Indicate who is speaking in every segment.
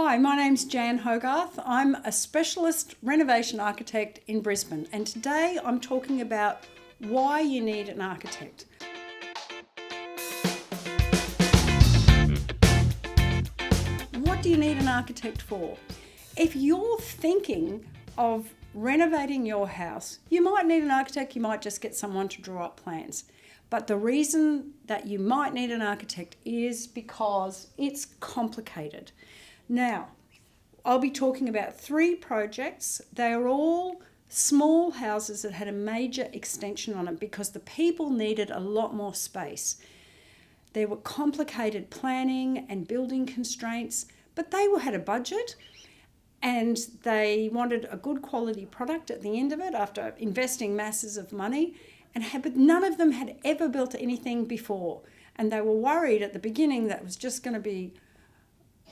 Speaker 1: Hi, my name's Jan Hogarth. I'm a specialist renovation architect in Brisbane, and today I'm talking about why you need an architect. What do you need an architect for? If you're thinking of renovating your house, you might need an architect, you might just get someone to draw up plans. But the reason that you might need an architect is because it's complicated. Now, I'll be talking about 3 projects. They are all small houses that had a major extension on them because the people needed a lot more space. There were complicated planning and building constraints, but they had a budget and they wanted a good quality product at the end of it after investing masses of money, but none of them had ever built anything before. And they were worried at the beginning that it was just going to be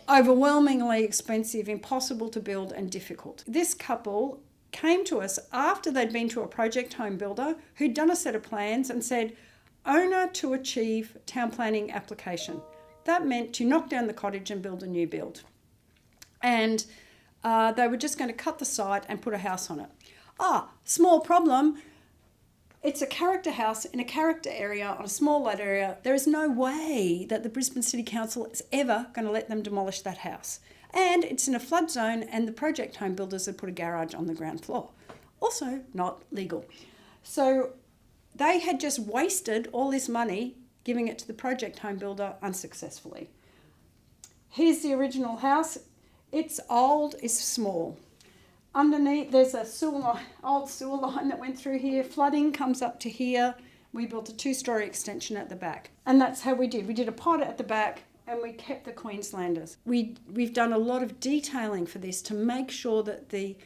Speaker 1: overwhelmingly expensive, impossible to build and difficult. This couple came to us after they'd been to a project home builder who'd done a set of plans and said, owner to achieve town planning application. That meant to knock down the cottage and build a new build. And they were just going to cut the site and put a house on it. Small problem. It's a character house in a character area on a small lot area. There is no way that the Brisbane City Council is ever going to let them demolish that house. And it's in a flood zone and the project home builders had put a garage on the ground floor. Also not legal. So they had just wasted all this money giving it to the project home builder unsuccessfully. Here's the original house. It's old, it's small. Underneath, there's a old sewer line that went through here. Flooding comes up to here. We built a 2-story extension at the back. And that's how we did. We did a pod at the back and we kept the Queenslanders. We've done a lot of detailing for this to make sure that the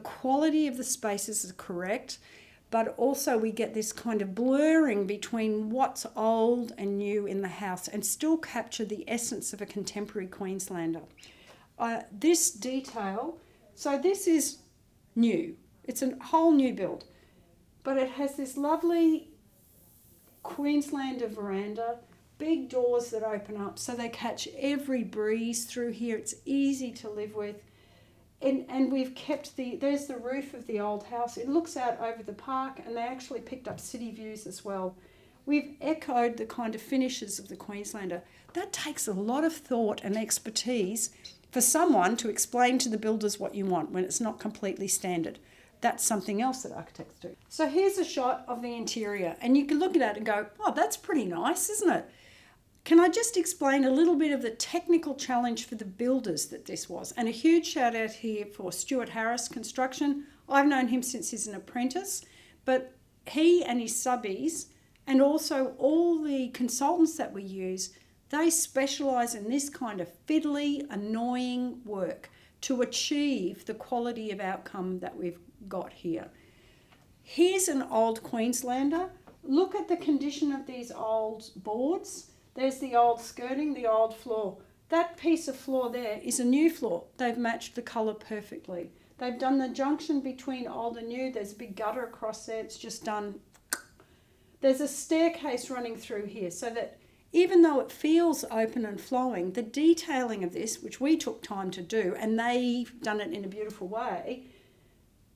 Speaker 1: quality of the spaces is correct, but also we get this kind of blurring between what's old and new in the house and still capture the essence of a contemporary Queenslander. This detail... So this is new. It's a whole new build. But it has this lovely Queenslander veranda, big doors that open up so they catch every breeze through here. It's easy to live with. And we've kept there's the roof of the old house. It looks out over the park and they actually picked up city views as well. We've echoed the kind of finishes of the Queenslander. That takes a lot of thought and expertise for someone to explain to the builders what you want when it's not completely standard. That's something else that architects do. So here's a shot of the interior and you can look at it and go, oh, that's pretty nice, isn't it? Can I just explain a little bit of the technical challenge for the builders that this was? And a huge shout out here for Stuart Harris Construction. I've known him since he's an apprentice, but he and his subbies and also all the consultants that we use, they specialise in this kind of fiddly, annoying work to achieve the quality of outcome that we've got here. Here's an old Queenslander. Look at the condition of these old boards. There's the old skirting, the old floor. That piece of floor there is a new floor. They've matched the colour perfectly. They've done the junction between old and new. There's a big gutter across there. It's just done. There's a staircase running through here so that even though it feels open and flowing, the detailing of this, which we took time to do, and they've done it in a beautiful way,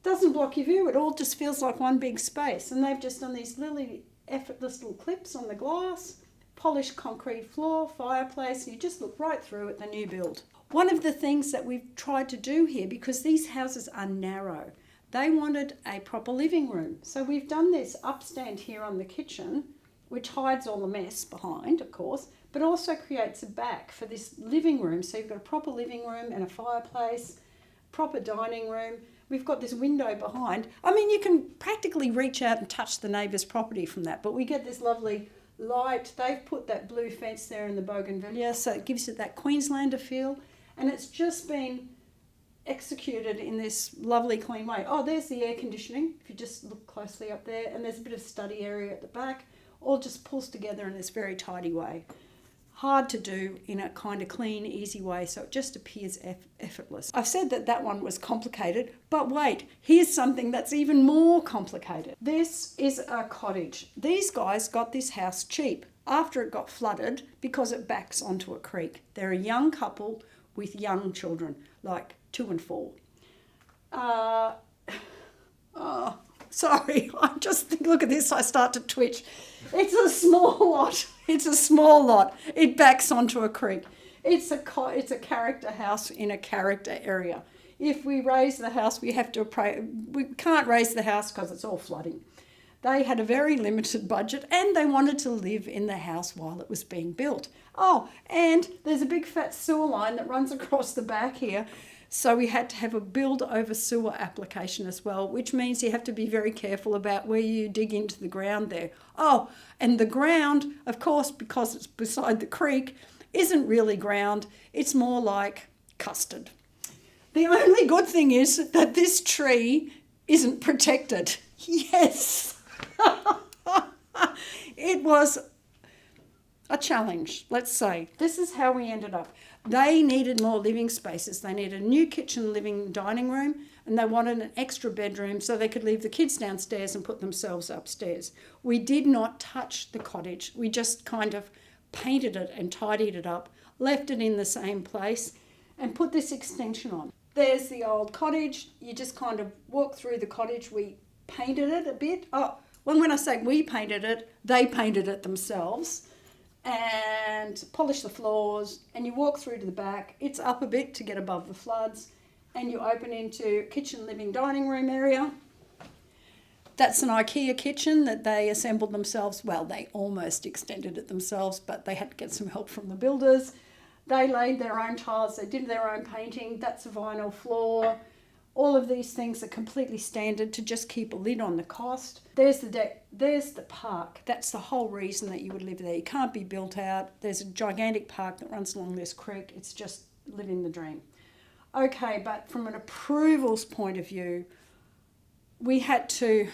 Speaker 1: doesn't block your view. It all just feels like one big space. And they've just done these really effortless little clips on the glass, polished concrete floor, fireplace, and you just look right through at the new build. One of the things that we've tried to do here, because these houses are narrow, they wanted a proper living room. So we've done this upstand here on the kitchen, which hides all the mess behind, of course, but also creates a back for this living room. So you've got a proper living room and a fireplace, proper dining room. We've got this window behind. I mean, you can practically reach out and touch the neighbour's property from that, but we get this lovely light. They've put that blue fence there in the bougainvillea, so it gives it that Queenslander feel, and it's just been executed in this lovely clean way. Oh, there's the air conditioning, if you just look closely up there, and there's a bit of study area at the back. All just pulls together in this very tidy way. Hard to do in a kind of clean, easy way, so it just appears effortless. I've said that one was complicated, but wait, here's something that's even more complicated. This is a cottage. These guys got this house cheap after it got flooded because it backs onto a creek. They're a young couple with young children, like 2 and 4. Sorry, I just think, look at this, I start to twitch. It's a small lot. It's a small lot. It backs onto a creek. It's a character house in a character area. If we raise the house, we can't raise the house because it's all flooding. They had a very limited budget and they wanted to live in the house while it was being built. Oh, and there's a big fat sewer line that runs across the back here. So we had to have a build over sewer application as well, which means you have to be very careful about where you dig into the ground there. Oh, and the ground, of course, because it's beside the creek, isn't really ground. It's more like custard. The only good thing is that this tree isn't protected. Yes. It was a challenge, let's say. This is how we ended up. They needed more living spaces. They needed a new kitchen, living, dining room, and they wanted an extra bedroom so they could leave the kids downstairs and put themselves upstairs. We did not touch the cottage. We just kind of painted it and tidied it up, left it in the same place, and put this extension on. There's the old cottage. You just kind of walk through the cottage. We painted it a bit. When I say we painted it, they painted it themselves and polished the floors, and you walk through to the back. It's up a bit to get above the floods, and you open into kitchen, living, dining room area. That's an IKEA kitchen that they assembled themselves. Well, they almost extended it themselves, but they had to get some help from the builders. They laid their own tiles, they did their own painting. That's a vinyl floor. All of these things are completely standard to just keep a lid on the cost. There's the deck, there's the park. That's the whole reason that you would live there. You can't be built out. There's a gigantic park that runs along this creek. It's just living the dream. Okay, but from an approvals point of view, we had to...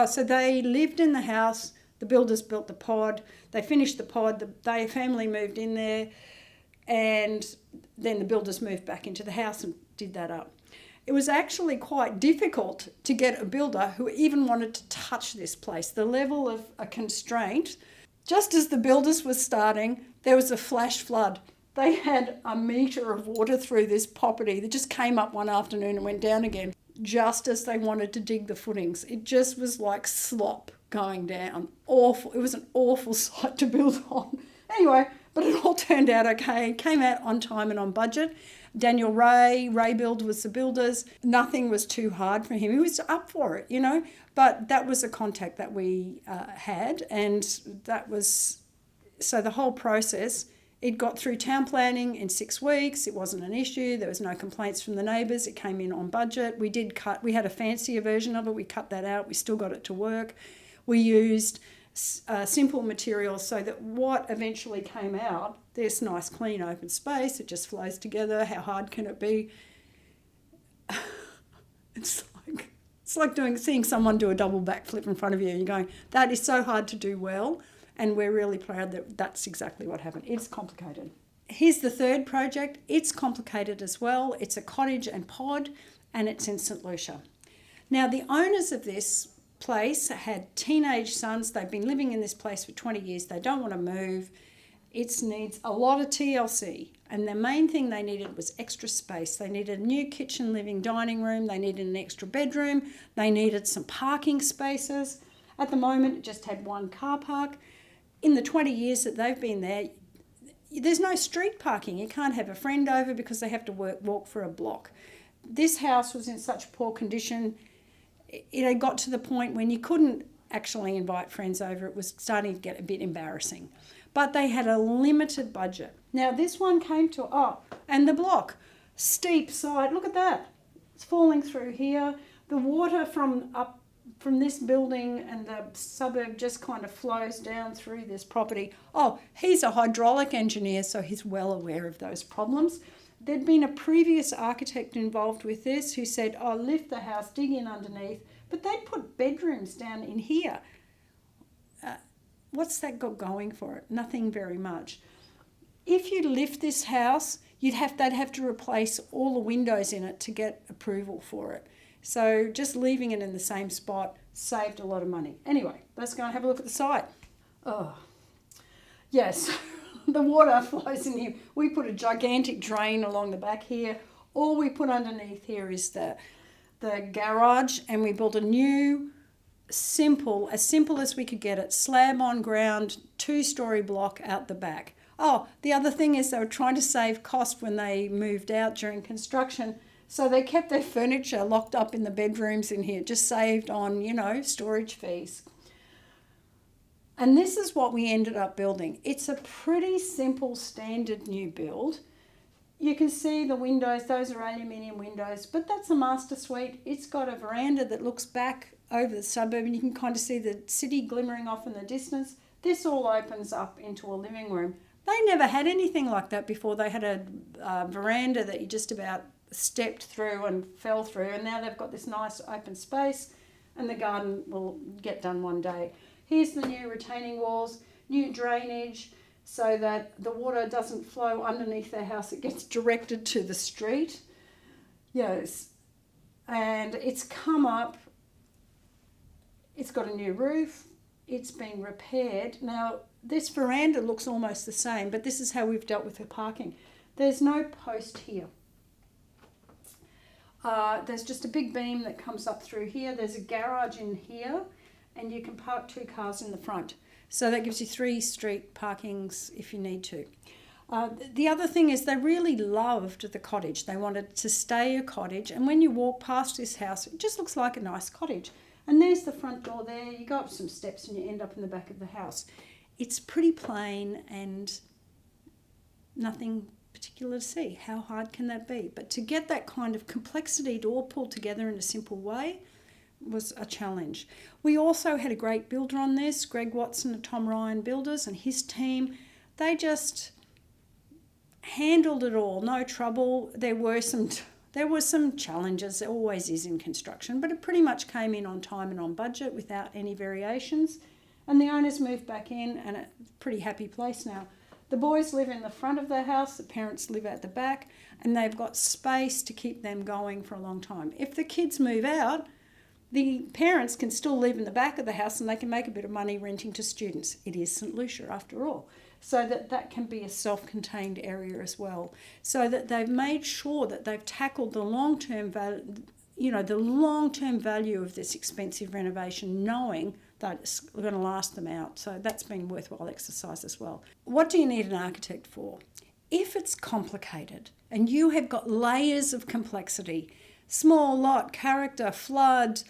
Speaker 1: so they lived in the house. The builders built the pod. They finished the pod. Their family moved in there. And then the builders moved back into the house and did that up. It was actually quite difficult to get a builder who even wanted to touch this place. The level of a constraint, just as the builders were starting, there was a flash flood. They had a metre of water through this property that just came up one afternoon and went down again, just as they wanted to dig the footings. It just was like slop going down. Awful. It was an awful site to build on. Anyway, but it all turned out okay. It came out on time and on budget. Daniel Ray Build was the builders. Nothing was too hard for him. He was up for it, you know. But that was a contact that we had, and that was... So the whole process, it got through town planning in 6 weeks. It wasn't an issue. There was no complaints from the neighbours. It came in on budget. We had a fancier version of it. We cut that out. We still got it to work. We used simple materials so that what eventually came out, this nice clean open space, it just flows together. How hard can it be? It's like seeing someone do a double backflip in front of you and you're going, that is so hard to do well, and we're really proud that that's exactly what happened. It's complicated. Here's the third project. It's complicated as well. It's a cottage and pod, and it's in St Lucia. Now, the owners of this place had teenage sons. They've been living in this place for 20 years. They don't want to move. It needs a lot of TLC, and the main thing they needed was extra space. They needed a new kitchen, living, dining room. They needed an extra bedroom. They needed some parking spaces. At the moment, it just had one car park. In the 20 years that they've been there, there's no street parking. You can't have a friend over because they have to walk for a block. This house was in such poor condition. It had got to the point when you couldn't actually invite friends over. It was starting to get a bit embarrassing. But they had a limited budget. Now this one came to, and the block, steep side, look at that. It's falling through here. The water from this building and the suburb just kind of flows down through this property. He's a hydraulic engineer, so he's well aware of those problems. There'd been a previous architect involved with this who said, lift the house, dig in underneath, but they'd put bedrooms down in here. What's that got going for it? Nothing very much. If you lift this house, they'd have to replace all the windows in it to get approval for it. So just leaving it in the same spot saved a lot of money. Anyway, let's go and have a look at the site. Yes, the water flows in here. We put a gigantic drain along the back here. All we put underneath here is the garage, and we built a new, as simple as we could get it, slab on ground, 2-story block out the back. Oh, the other thing is they were trying to save cost when they moved out during construction. So they kept their furniture locked up in the bedrooms in here, just saved on, storage fees. And this is what we ended up building. It's a pretty simple standard new build. You can see the windows, those are aluminium windows, but that's a master suite. It's got a veranda that looks back over the suburb, and you can kind of see the city glimmering off in the distance. This all opens up into a living room. They never had anything like that before. They had a veranda that you just about stepped through and fell through, and now they've got this nice open space, and the garden will get done one day. Here's the new retaining walls, new drainage, so that the water doesn't flow underneath their house. It gets directed to the street. Yes. And it's come up. It's got a new roof. It's been repaired. Now, this veranda looks almost the same, but this is how we've dealt with the parking. There's no post here. There's just a big beam that comes up through here. There's a garage in here, and you can park 2 cars in the front. So that gives you 3 street parkings if you need to. The other thing is they really loved the cottage. They wanted to stay a cottage, and when you walk past this house, it just looks like a nice cottage. And there's the front door there. You go up some steps and you end up in the back of the house. It's pretty plain and nothing particular to see. How hard can that be? But to get that kind of complexity to all pull together in a simple way was a challenge. We also had a great builder on this, Greg Watson of Tom Ryan Builders, and his team. They just handled it all, no trouble. There were some challenges, there always is in construction, but it pretty much came in on time and on budget without any variations. And the owners moved back in, and it's a pretty happy place now. The boys live in the front of the house, the parents live at the back, and they've got space to keep them going for a long time. If the kids move out, the parents can still live in the back of the house and they can make a bit of money renting to students. It is St Lucia after all. So that can be a self-contained area as well. So that they've made sure that they've tackled the long-term value of this expensive renovation, knowing that it's going to last them out. So that's been a worthwhile exercise as well. What do you need an architect for? If it's complicated and you have got layers of complexity, small lot, character, flood,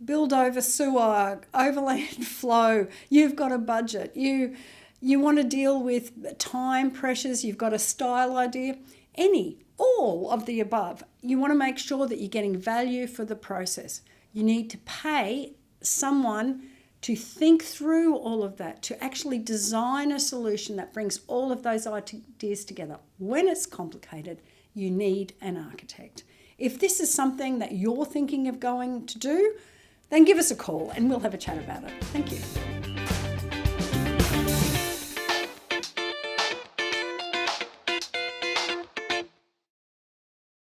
Speaker 1: build over sewer, overland flow, you've got a budget, you want to deal with time pressures, you've got a style idea, all of the above, you want to make sure that you're getting value for the process. You need to pay someone to think through all of that, to actually design a solution that brings all of those ideas together. When it's complicated, you need an architect. If this is something that you're thinking of going to do, then give us a call and we'll have a chat about it. Thank you.